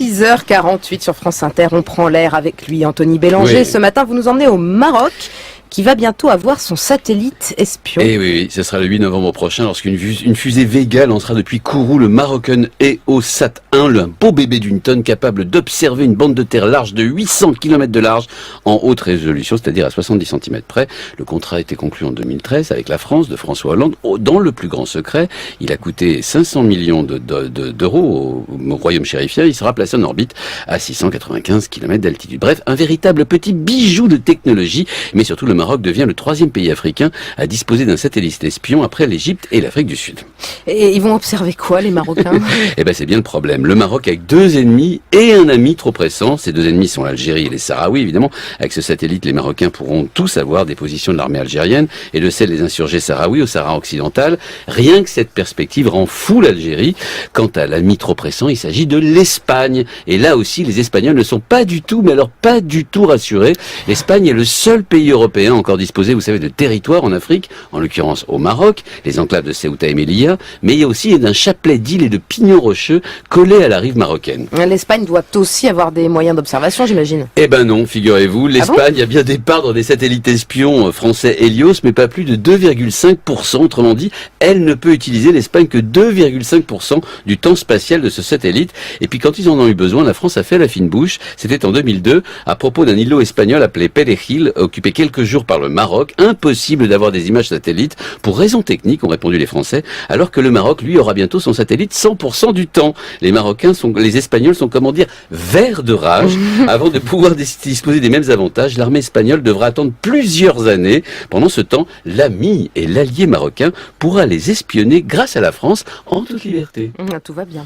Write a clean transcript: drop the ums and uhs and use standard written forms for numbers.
6h48 sur France Inter, on prend l'air avec lui, Anthony Bélanger. Oui. Ce matin, vous nous emmenez au Maroc, qui va bientôt avoir son satellite espion. Et oui, ce sera le 8 novembre prochain lorsqu'une fusée Vega lancera depuis Kourou le Marocain EOSat 1, un beau bébé d'une tonne capable d'observer une bande de terre large de 800 km de large en haute résolution, c'est-à-dire à 70 cm près. Le contrat a été conclu en 2013 avec la France de François Hollande dans le plus grand secret. Il a coûté 500 millions d'euros au royaume chérifien. Il sera placé en orbite à 695 km d'altitude. Bref, un véritable petit bijou de technologie, mais surtout le Maroc devient le 3e pays africain à disposer d'un satellite espion après l'Égypte et l'Afrique du Sud. Et ils vont observer quoi, les Marocains? Eh ben, c'est bien le problème. Le Maroc avec 2 ennemis et un ami trop pressant. Ces 2 ennemis sont l'Algérie et les Sahraouis, évidemment. Avec ce satellite, les Marocains pourront tous avoir des positions de l'armée algérienne et de celles des insurgés sahraouis au Sahara occidental. Rien que cette perspective rend fou l'Algérie. Quant à l'ami trop pressant, il s'agit de l'Espagne. Et là aussi, les Espagnols ne sont pas du tout, mais alors pas du tout rassurés. L'Espagne est le seul pays européen encore disposé, vous savez, de territoires en Afrique, en l'occurrence au Maroc, les enclaves de Ceuta et Melilla, mais il y a aussi d'un chapelet d'îles et de pignons rocheux collés à la rive marocaine. L'Espagne doit aussi avoir des moyens d'observation, j'imagine. Eh ben non, figurez-vous, l'Espagne a bien des parts dans des satellites espions français Helios, mais pas plus de 2,5%. Autrement dit, elle ne peut utiliser l'Espagne que 2,5% du temps spatial de ce satellite. Et puis quand ils en ont eu besoin, la France a fait la fine bouche. C'était en 2002, à propos d'un îlot espagnol appelé Perejil, occupé quelques jours par le Maroc. Impossible d'avoir des images satellites pour raisons techniques, ont répondu les Français, alors que le Maroc, lui, aura bientôt son satellite 100% du temps. Les Espagnols sont, comment dire, verts de rage. Avant de pouvoir disposer des mêmes avantages, l'armée espagnole devra attendre plusieurs années. Pendant ce temps, l'ami et l'allié marocain pourra les espionner grâce à la France en toute liberté. Tout va bien.